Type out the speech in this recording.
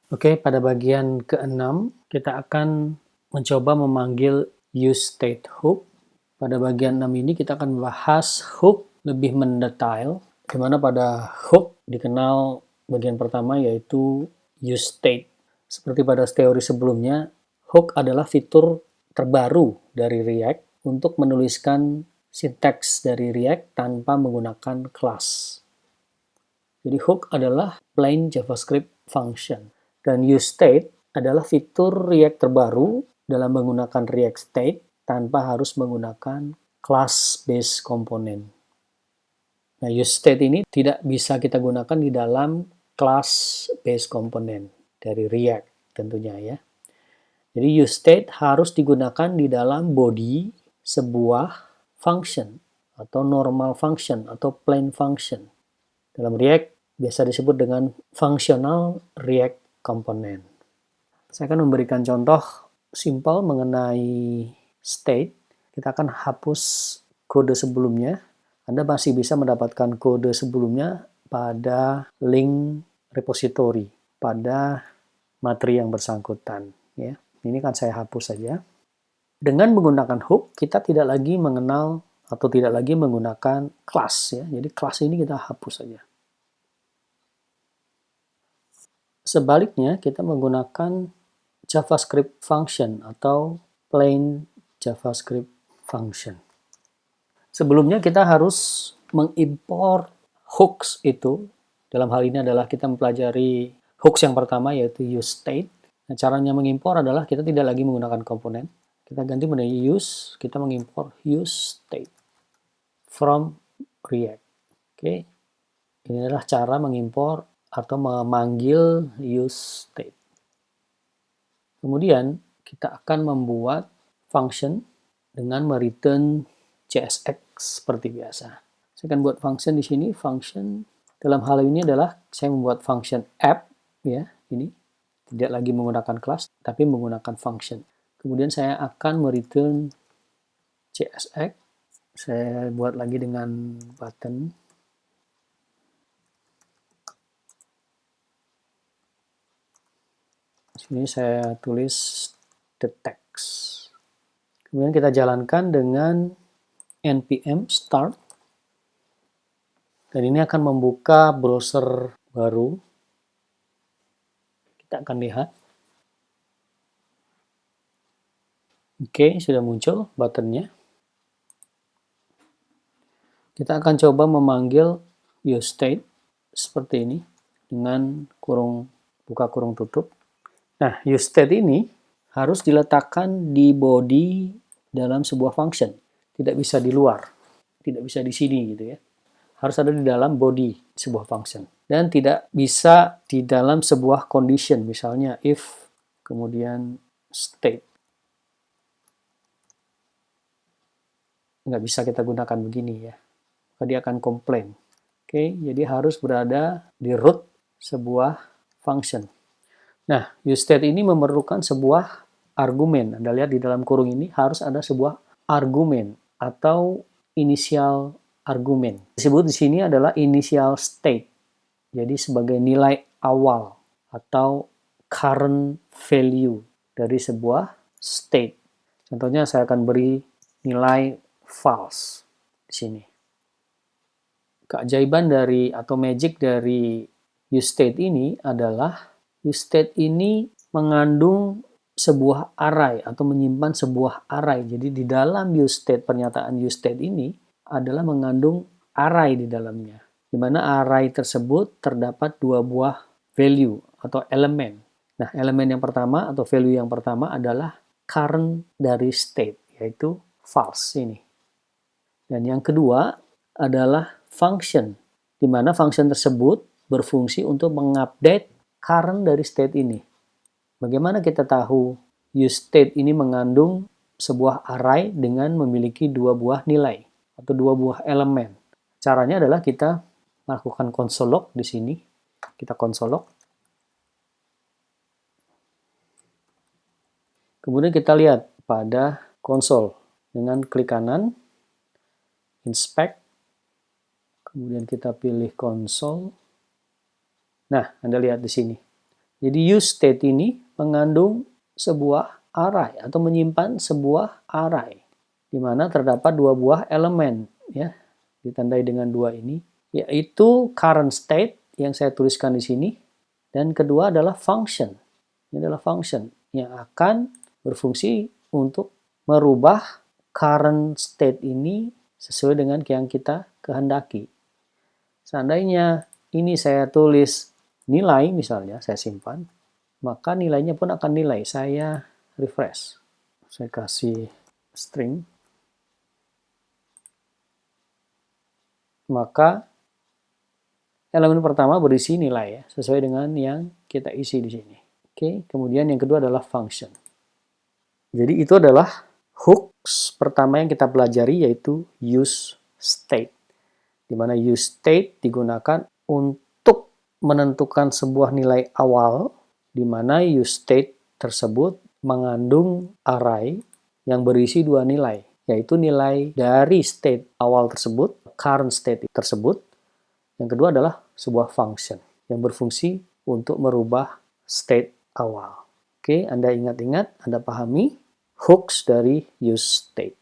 Oke, pada bagian ke-6 kita akan mencoba memanggil useStateHook. Pada bagian 6 ini kita akan membahas hook lebih mendetail, di mana pada hook dikenal bagian pertama yaitu useState. Seperti pada teori sebelumnya, hook adalah fitur terbaru dari React untuk menuliskan sinteks dari React tanpa menggunakan class. Jadi hook adalah plain JavaScript function. Dan useState adalah fitur React terbaru dalam menggunakan React State tanpa harus menggunakan class-based component. Nah, useState ini tidak bisa kita gunakan di dalam class-based component dari React tentunya ya. Jadi useState harus digunakan di dalam body sebuah function atau normal function atau plain function. Dalam React biasa disebut dengan functional React component. Saya akan memberikan contoh simpel mengenai state. Kita akan hapus kode sebelumnya. Anda masih bisa mendapatkan kode sebelumnya pada link repository, pada materi yang bersangkutan. Ya. Ini kan saya hapus saja. Dengan menggunakan hook, kita tidak lagi mengenal atau tidak lagi menggunakan class. Ya. Jadi class ini kita hapus saja. Sebaliknya, kita menggunakan JavaScript function atau plain JavaScript function. Sebelumnya kita harus mengimport hooks itu. Dalam hal ini adalah kita mempelajari hooks yang pertama yaitu useState. Nah, caranya mengimpor adalah kita tidak lagi menggunakan komponen. Kita ganti menjadi use, kita mengimport useState from React. Oke. Ini adalah cara mengimpor atau memanggil useState. Kemudian kita akan membuat function dengan mereturn JSX seperti biasa. Saya akan buat function di sini. Function dalam hal ini adalah saya membuat function app ya, ini tidak lagi menggunakan class tapi menggunakan function. Kemudian saya akan mereturn JSX. Saya buat lagi dengan button. Sini saya tulis the text. Kemudian kita jalankan dengan npm start. Dan ini akan membuka browser baru. Kita akan lihat. Oke, sudah muncul buttonnya. Kita akan coba memanggil useState seperti ini dengan buka kurung tutup. Nah, useState ini harus diletakkan di body dalam sebuah function. Tidak bisa di luar. Tidak bisa di sini gitu ya. Harus ada di dalam body sebuah function. Dan tidak bisa di dalam sebuah condition. Misalnya if, kemudian state. Nggak bisa kita gunakan begini ya. Dia akan komplain. Oke, jadi harus berada di root sebuah function. Nah, useState ini memerlukan sebuah argumen. Anda lihat di dalam kurung ini harus ada sebuah argumen atau initial argumen. Disebut di sini adalah initial state. Jadi sebagai nilai awal atau current value dari sebuah state. Contohnya saya akan beri nilai false di sini. Keajaiban dari atau magic dari useState ini adalah useState ini mengandung sebuah array atau menyimpan sebuah array. Jadi di dalam useState, pernyataan useState ini adalah mengandung array di dalamnya. Di mana array tersebut terdapat dua buah value atau elemen. Nah, elemen yang pertama atau value yang pertama adalah current dari state, yaitu false ini. Dan yang kedua adalah function, di mana function tersebut berfungsi untuk mengupdate current dari state ini. Bagaimana kita tahu useState ini mengandung sebuah array dengan memiliki dua buah nilai atau dua buah elemen? Caranya adalah kita melakukan console log di sini. Kita console log. Kemudian kita lihat pada console dengan klik kanan, inspect. Kemudian kita pilih console. Nah, Anda lihat di sini. Jadi use state ini mengandung sebuah array atau menyimpan sebuah array di mana terdapat dua buah elemen, ya, ditandai dengan dua ini, yaitu current state yang saya tuliskan di sini, dan kedua adalah function. Ini adalah function yang akan berfungsi untuk merubah current state ini sesuai dengan yang kita kehendaki. Seandainya ini saya tulis nilai, misalnya saya simpan, maka nilainya pun akan nilai. Saya refresh. Saya kasih string. Maka elemen pertama berisi nilai, ya, sesuai dengan yang kita isi di sini. Oke, kemudian yang kedua adalah function. Jadi itu adalah hooks pertama yang kita pelajari, yaitu use state. Di mana use state digunakan untuk menentukan sebuah nilai awal, di mana use state tersebut mengandung array yang berisi dua nilai, yaitu nilai dari state awal tersebut, current state tersebut. Yang kedua adalah sebuah function yang berfungsi untuk merubah state awal. Oke, Anda ingat-ingat, Anda pahami hooks dari use state.